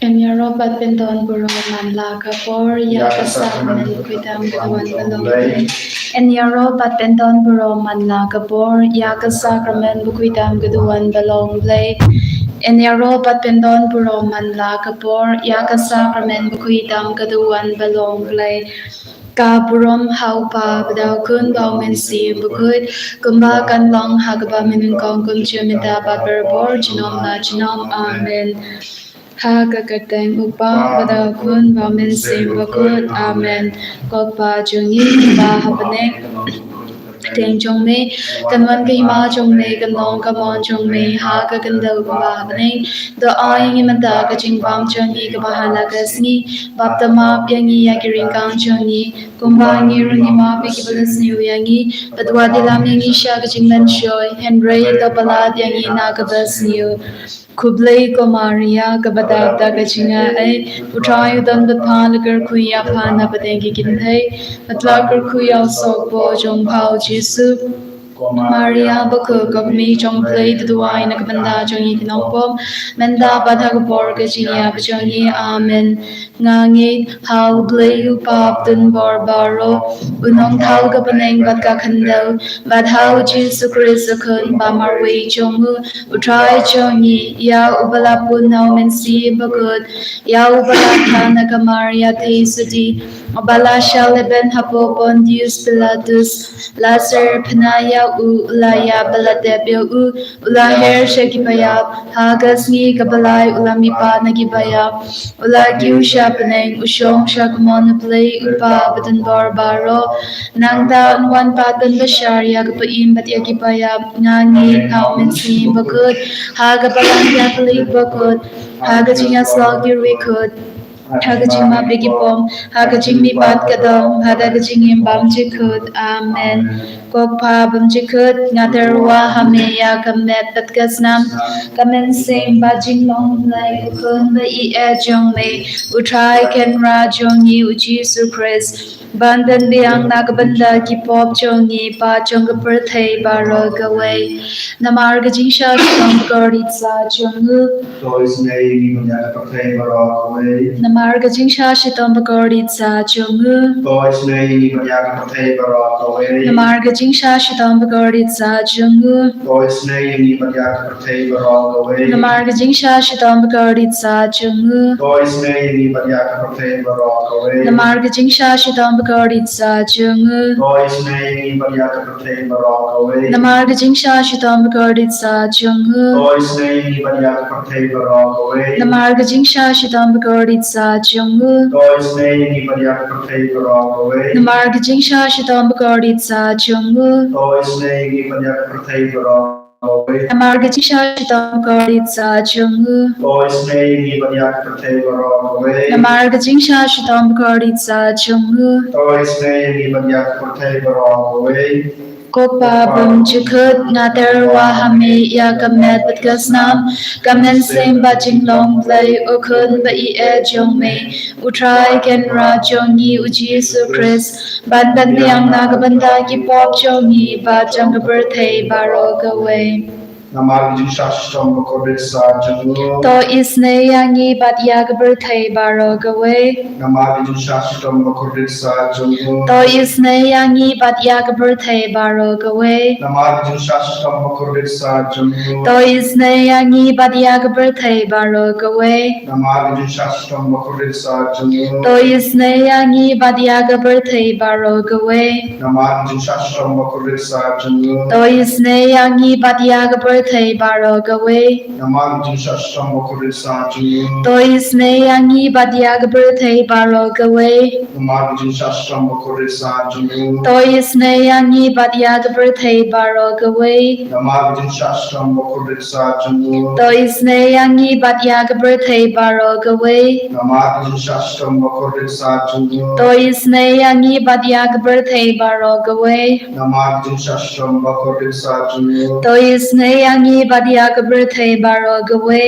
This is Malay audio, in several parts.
En yaro bat benton buro man la kapor ya kasak men kuidam gaduan balong. En yaro bat benton buro man la kapor ya kasak men kuidam gaduan balong play. En yaro bat benton buro man la kapor ya kasak men kuidam gaduan balong play. Ka burom hau pa badau kun bau men si bukut kumba kan long hagaba min kong kun chumita ba berbor jinom na jinom amen. Ha kakateng upa badau kun bau men si bukut amen. Kokpa jungi ba habanek Teng trong me, kan wan kai ma trong me, kan long ka mon trong me, ha ka kan dau ka ba bane, do ai ngi man da ka ching bam trong ni ka ba hala ka sngi, bap ta ma pya ngi ya ki ring kang trong ni, kum ba ngi ru ni ma pe ki ba s ni ya ngi, padwa di lam ngi sha ka ching man shoy, henry da bala ya ngi na ka ba sni Kublai ko Maria ka badab da ka chinga ai utrai dan bat phan kar khuya phan na bateng ki kin thai matla kar khuya sok bo jong phao Jesu Maria bako kami trong play the duai na kabanda trong yi kinong pom menda badha ko bor ka chinya ba trong yi amen ngangi how play u pap dun bor baro unong thau ka paneng bat ka khandau bad how Jesus Christ kun ba mar wei trong mu utrai trong yi ya ubala pun now men si bagut ya ubala kana ka Maria te sudi Abala Shaleben Hapo Pontius Pilatus Lazar Panaya Ulaya Baladebio Ula Her Shekipaya Hagasni Kabalai Ulamipa Nagibaya Ula Giu Shapaneng Ushong Shakumon Play Upa Batan Barbaro Nangda Nwan Patan Basharia Kapaim Batiakipaya Nangi Kaumensi Bakut Hagabalan Catholic Bakut Hagajinga Slaughter Wikut Hagajing ma bigi pom, hagajing mi bat kadong, hagajing im bam jikut, amen. Kok pa bam jikut, ngaterwa hameya kamet bat kasnam, kamen sing bajing long lay, kun ba I jong me, utrai ken ra jong yi uji su Christ. Bandan biang nagabanda ki pop jong yi pa jong per thay baro gaway. Namar gajing sha jong gorit sa jong Toys nay manya patay baro gaway. Marga jingsha shitom bagordit sa jungu. Toys nay manya patay baro gaway. Marga jingsha shitom bagordit sa jungu. Toys nay manya patay baro gaway. Marga jingsha shitom bagordit sa jungu. Toys nay manya patay baro gaway. Marga jingsha shitom bagordit sa jungu. Toys nay manya patay baro gaway. Marga jingsha shitom bagordit sa jungu. Toys nay manya patay baro gaway. Marga jingsha shitom bagordit sa jungu. Toys nay manya patay baro gaway. Marga jingsha shitom bagordit sa jungu. Toys nay manya patay baro Marga jingsha shitom bagordit sa jungu. Toys nay manya patay baro gaway. Marga jingsha shitom bagordit sa jungu. Toys nay manya patay baro gaway. Kopa bum chukut ngaterwa hame ya kamet bat kasnam kamen sing bajing long play ukun ba I jong me utrai ken ra jong yi uji su Christ bandan biang nagabanda ki pop jong yi ba jang birthday baro gaway. Namag jingsha shitom bagordit sa jungu. To isne yangi bat yag birthday baro gaway. Namag jingsha shitom bagordit sa jungu. To isne yangi bat yag birthday baro gaway. Namag jingsha shitom bagordit sa jungu. To isne yangi bat yag birthday baro gaway. Namag jingsha shitom bagordit sa jungu. To isne yangi bat yag birthday baro gaway. Namag jingsha shitom bagordit sa jungu. To isne yangi bat yag birthday baro gaway. Namag jingsha shitom bagordit sa jungu. To isne yangi bat yag birthday baro gaway. Namag jingsha shitom bagordit sa jungu. To isne yangi bat yag birthday baro gaway. Namag jingsha shitom bagordit sa jungu. To isne yangi bat yag birthday baro gaway. Namag jingsha shitom bagordit sa jungu. To isne yangi bat yag birthday baro gaway. Namag jingsha shitom bagordit sa jungu. To isne yangi badia kabrthe baro gawe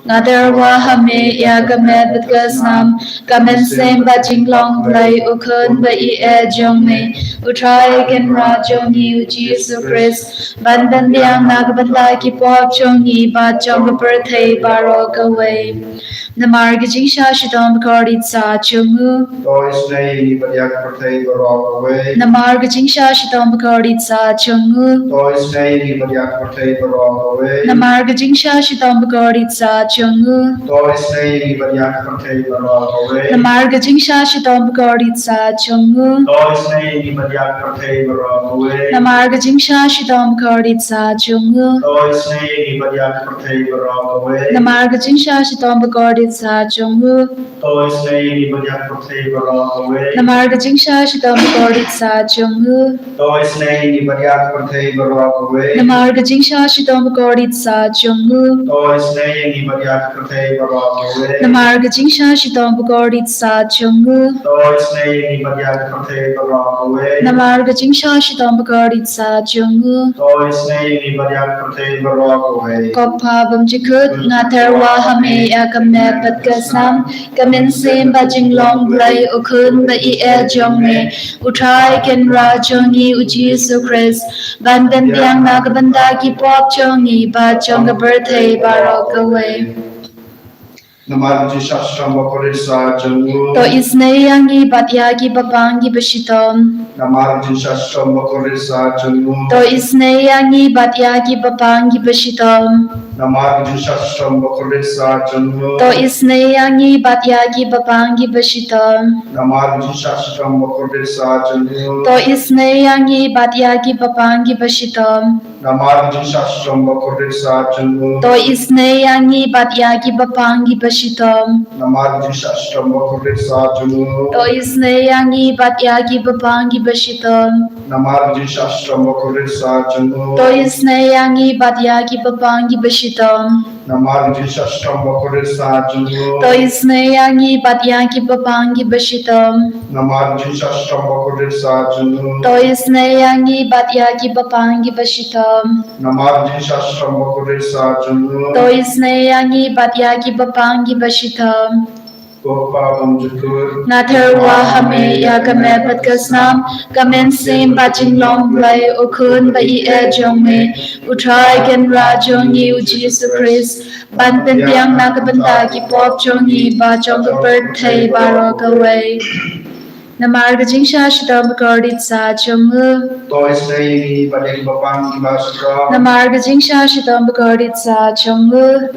Ngadarwa hame ya gamet batgasnam gamen sem ba jinglong blai ukun ba I jong me utrai gen ra jong ni Jesus Christ bandan biang nagbanda ki pop jong ni ba jong birthday baro gawe Namar gajing sha shidom kardit sa chungu Namar gajing sha shidom kardit sa chungu Namar gajing sha shidom kardit sa chungu Namar gajing sha shidom kardit sa chungu Namar gajing sha shidom kardit sa chungu Namar gajing sha shidom kardit sa chungu Namar gajing sha shidom kardit sa chungu Namar gajing sha shidom kardit sa chungu Namar gajing sha shidom kardit sa chungu Namar gajing sha shidom kardit sa chungu Kopha bum jikut ngaterwa hame ya kamne patgasnam kamen sem ba jinglong blai ukun ba I jong me utrai ken ra jongi u Jesus Christ bandan biang nagabanda ki pop jongi ba jong birthday baro gawe To isne yangi batyagi babangi bashitom To isne yangi batyagi babangi bashitom To isne yangi batyagi babangi bashitom To isne yangi batyagi babangi bashitom To isne yangi batyagi babangi bashitom To isne yangi batyagi babangi bashitom To isne yangi batyagi babangi bashitom To isne yangi batyagi babangi bashitom To isne yangi batyagi babangi bashitom To isne yangi batyagi babangi bashitom Natherwa hame ya game patgasnam kamen sem ba jinglong blai ukun ba I jong me utrai gen ra jong ni u Jesus Christ banten biang nagabanda ki pop jong ni ba jong birthday baro gawe Namar gajing sha shidom kardit sa chungu Namar gajing sha shidom kardit sa chungu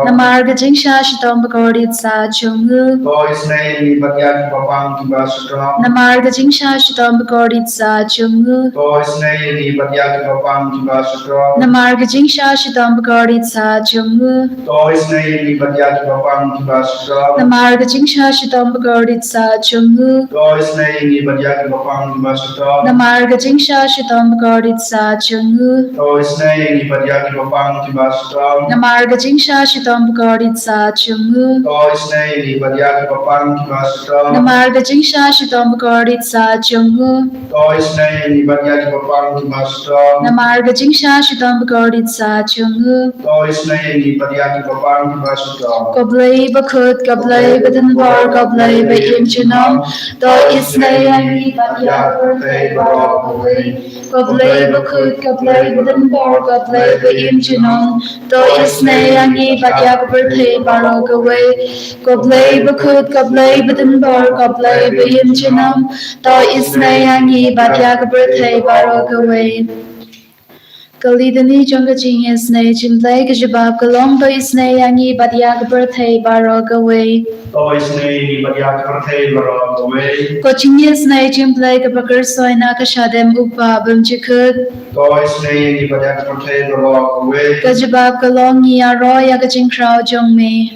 Namar gajing sha shidom kardit sa chungu Namar gajing sha shidom kardit sa chungu Namar gajing sha shidom kardit sa chungu Namar gajing sha shidom kardit sa chungu Namar gajing sha shidom kardit sa chungu Namar gajing sha shidom kardit sa chungu Namar gajing sha shidom kardit sa chungu Namar gajing sha shidom kardit sa chungu Koblai bakut koblai badan bar koblai ba imchinam To isne yangi batya birthday baro gawe Koblai bakut koblai badan bar koblai ba imchinam To isne yangi batya birthday baro gawe Koblai bakut koblai badan bar koblai ba imchinam To isne yangi batya birthday baro gawe Kalidani jonga jingisynei jingisynei kajibab kalong to isne yangi batyak birthday baro gawe Ko jingisynei jingisynei kapakar soina kashadem upa bum jikut Kajibab kalong niya roya kajing krao jong me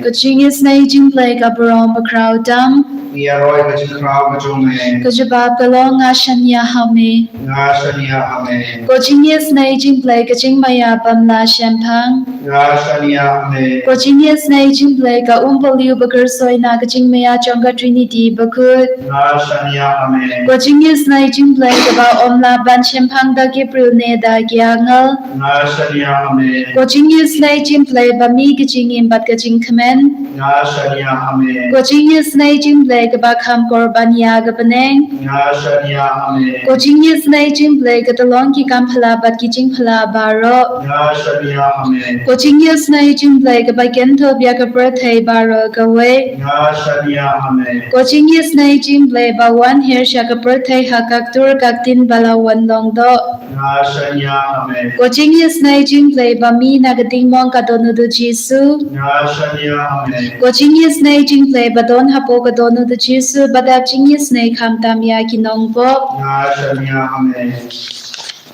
Ko jingisynei jingisynei kaparom pa krao dam Nia Roy Kachikra Kajome. Kajabab Galong Ashanya Hame. Ngashania Ame. Jingisynei-blei Kajing Maya Bamla Shampang. Ngashania Ame. Jingisynei-blei Ka Umbaliu Bakar Soina Kajing Maya Chonga Trinity Bakut. Ngashania Ame. Jingisynei-blei Ka Ba Omla Ban Shampang Da Gabriel Ne Da Gyangal. Ngashania Ame. Jingisynei-blei Ba Mi Kajing Imbat Kajing Kamen. Ngashania Ame. Jingisynei-blei Ka Ba Kam Korban Ya Ka Baneng. Ngashania Ame. Jingisynei-blei Ka Talong Ki Kam Phala Bat Ki Jing Phala Baro. Ngashania Ame. Jingisynei-blei Ka Ba Kento Bia Ka Birthday Baro Ka We. Ngashania Ame. Jingisynei-blei Ba Wan Her Sha Ka Birthday Hakak Tur Kaktin Bala Wan Long Do. Ngashania Ame. Jingisynei-blei Ba Mi Na Ka Ding Mong Ka Donu Du Jisu. Ngashania Ame. Jingisynei-blei Ba Don Hapo Ka Donu Du Jisu Badap Jingisynei Kam Tam Ya Ki Nong Bo. Ngashania Ame.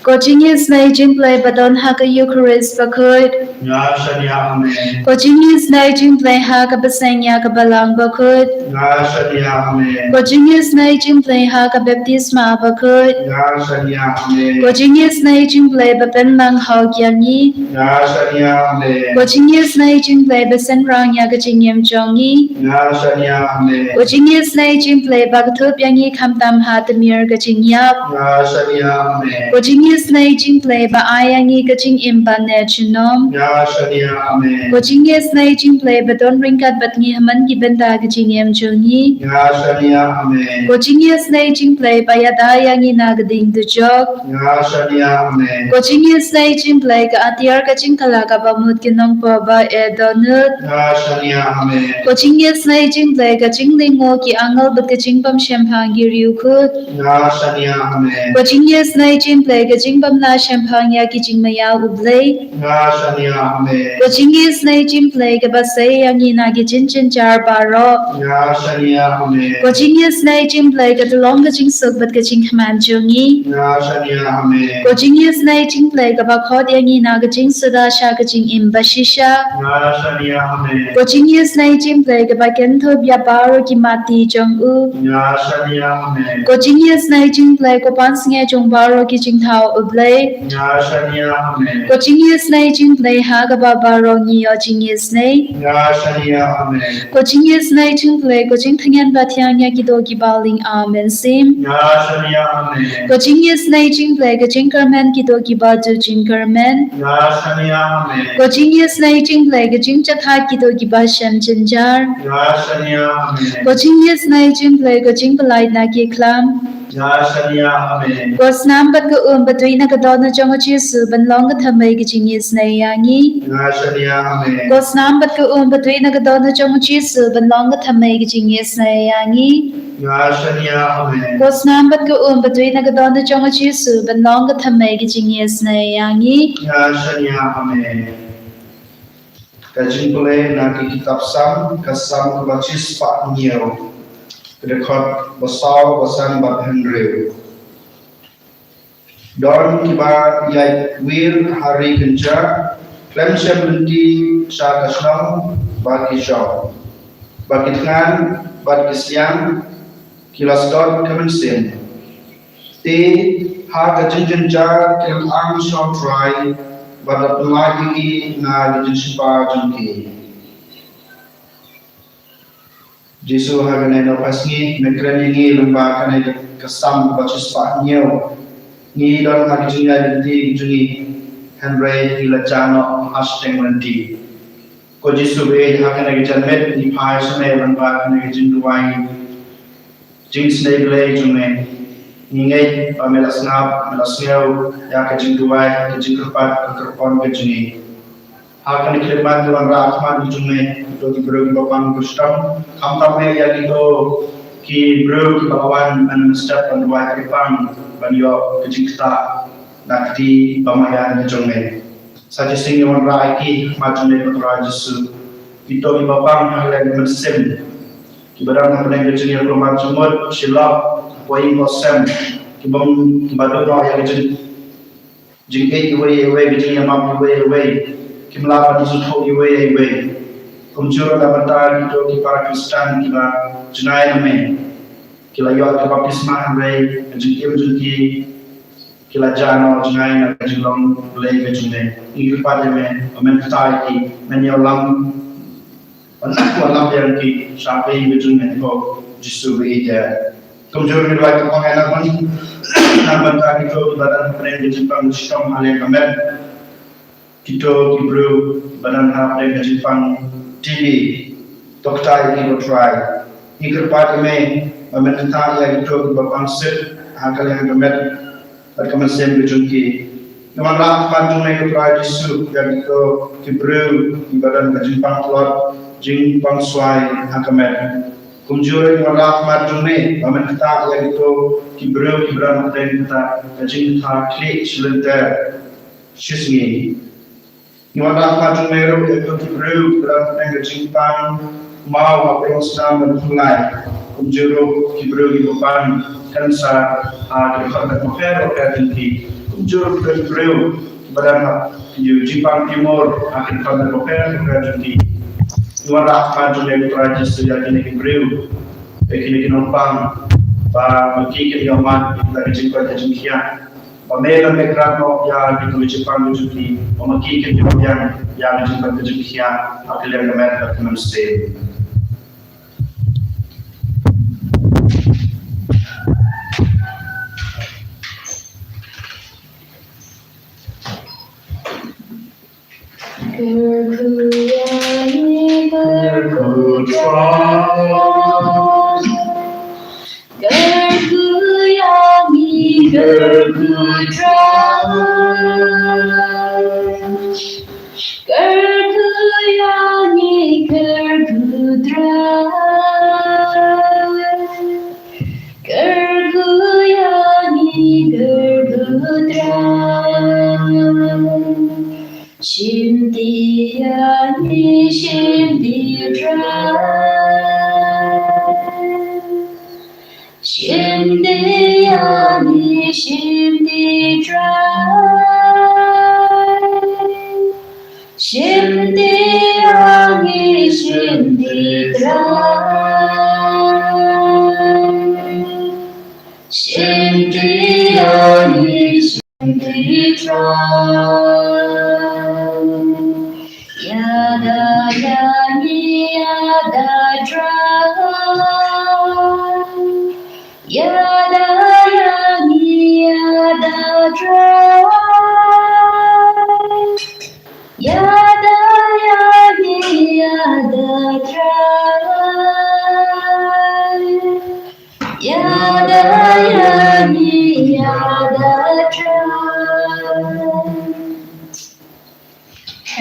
Jingisynei-blei Ba Don Ha Ka Eucharist Bakut. Ngashania Ame. Jingisynei-blei Ha Ka Baseng Ya Ka Balang Bakut. Ngashania Ame. Jingisynei-blei Ha Ka Baptisma Bakut. Ngashania Ame. Jingisynei-blei Ba Ben Mang Hao Gyang Yi. Ngashania Ame. Jingisynei-blei Ba Sen Rang Ya Ka Jing Yem Jong Yi. Ngashania Ame. Jingisynei-blei Ba Ka Thup Yang Yi Kam Tam Ha Tamir Ka Jing Yap. Ngashania Ame. Jingisynei-blei Ba Ai Yang Yi Ka Jing Im Ban Ne Chinom. Ngashania Ame. Jingisynei-blei Ba Don Ringkat Bat Ngi Haman Ki Ben Da Ka Jing Yem Jong Yi. Ngashania Ame. Jingisynei-blei Ba Ya Da Yang Yi Na Ka Ding Du Jok. Ngashania Ame. Jingisynei-blei Ka Atiar Ka Jing Kala Ka Ba Mut Ki Nong Po Ba E Donut. Ngashania Ame. Jingisynei-blei Ka Jing Lingo Ki Angal Bat Ka Jing Bam Shampang Ki Riu Kut. Ngashania Ame. Jingisynei-blei Ka Jing Bam La Shampang Ya Ki Jing Maya Ublei. Ngashania Ame. Jingisynei-blei Ka Ba Say Yang Yi Na Ki Jin Jin Jar Baro. Ngashania Ame. Jingisynei-blei Ka Talong Ka Jing Suk Bat Ka Jing Kman Jung Yi. Ngashania Ame. Jingisynei-blei Ka Ba Khot Yang Yi Na Ka Jing Suda Sha Ka Jing Im Ba Shisha. Ngashania Ame. Jingisynei-blei Ka Ba Kento Bia Baro Ki Mati Jong U. Ngashania Ame. Jingisynei-blei Ka Pan Singe Jong Baro Ki Jing Thao Ublei. Ngashania Ame. Jingisynei-blei Ha Ka Ba Baro Ngi Yo Jingisynei. Ngashania Ame. Jingisynei-blei Ka Jing Thanyan Ba Thiang Ya Ki Do Ki Ba Ling Amen Sim. Ngashania Ame. Jingisynei-blei Ka Jing Kermen Ki Do Ki Ba Du Jing Kermen. Ngashania Ame. Jingisynei-blei Ka Jing Chatha Ki Do Ki Ba Shem Jin Jar. Ngashania Ame. Jingisynei-blei Ka Jing Palai Na Ki Klam. Ngashania Ame. Snam Bat Ka Batui Na Ka Do Na Jong Chi Su Ban Long Ka Thamei Ka Jingisynei Yang Yi. Ngashania Ame. Snam Bat Ka Batui Na Ka Do Na Jong Chi Su Ban Long Ka Thamei Ka Jingisynei Yang Yi. Ngashania Ame. Snam Bat Ka Batui Na Ka Do Na Jong Chi Su Ban Long Ka Thamei Ka Jingisynei Yang Yi. Ngashania Ame. Kajing pulai nak kitab Sam kasam kebacis Pak Nio. Kedekot besar besan Bab Henry. Don kibar yai wir hari kenca. Klem sebelenti syakasnam bagi syau. Bagi tengah bagi siang kilas dot kemensin. Ti ha kajing jar kel ang syau try. Pada pelagi na dijumpa jumki. Jesu haganay na pasngi nagkrani ngi lumba kanay kasam bacis pa niyo. Ngi don hagijunya dinti gijungi Henry ilajano hashtag nanti. Ko Jesu be haganay gijanmet ni pai samay lumba kanay gijunduway. Jingisynei-blei jume. Ningay melasngap melasngaw ya kajingduway kajingkerpat kekerpon kajingi akan khidmat tuan rahmat jume to ki bro ki bapang kustam kamtame ya gitu ki bro ki bawan administrat panduai kripang banyo kajingta nakti pamayan jume saja sing wan rai ki majune putra Yesus itu ki bapang halen mersem ki barang halen kajingi rumah jumut silap Wai kosem kibam kibadu no ya gejin jingke iwe iwe gejin ya mam iwe iwe kimla pa disu tho iwe iwe Kumjuro la bata gitu ki para Kristen kila jenai name kila yo ke baptisma rei jengki kila jano jenai na jinglong lei bejume ingir pade me amen tai ki men yo lam walam yang ki sampai bejume ko jisu beja kumjuro ni lagi pangena kon na bata gitu badan pren jepang stom hale kamer kita kibru badan hapre jepang TV dokter ini bertry ikut part me meminta ya gitu bapang set akal yang gemet berkaman sem berjumki namun lah panjang me bertry jisu ya gitu kibru badan jepang keluar jepang suai akamet kumjur yang lah panjang me meminta ya gitu kibru kibran kita jepang klik silenter shisngi Nyuara macam meru itu kibru dalam pengajian mau apa sedang berfulai kumjuru kibru di depan kansa ada pada kafir atau tinggi kumjuru kibru berada di Jepang Timur akan pada kafir atau tinggi nyuara macam meru raja sejak ini kibru kini numpang pak mungkin yaman dari Jepang ke Jingisynei Pamela Mekrano ya gitu Jepang juti pemaki ke yang Jepang ke Jingisynei akil yang Amerika ke Memstate.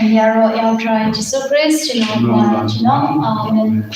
And yarrow, I'll try Jesus Christ, Amen.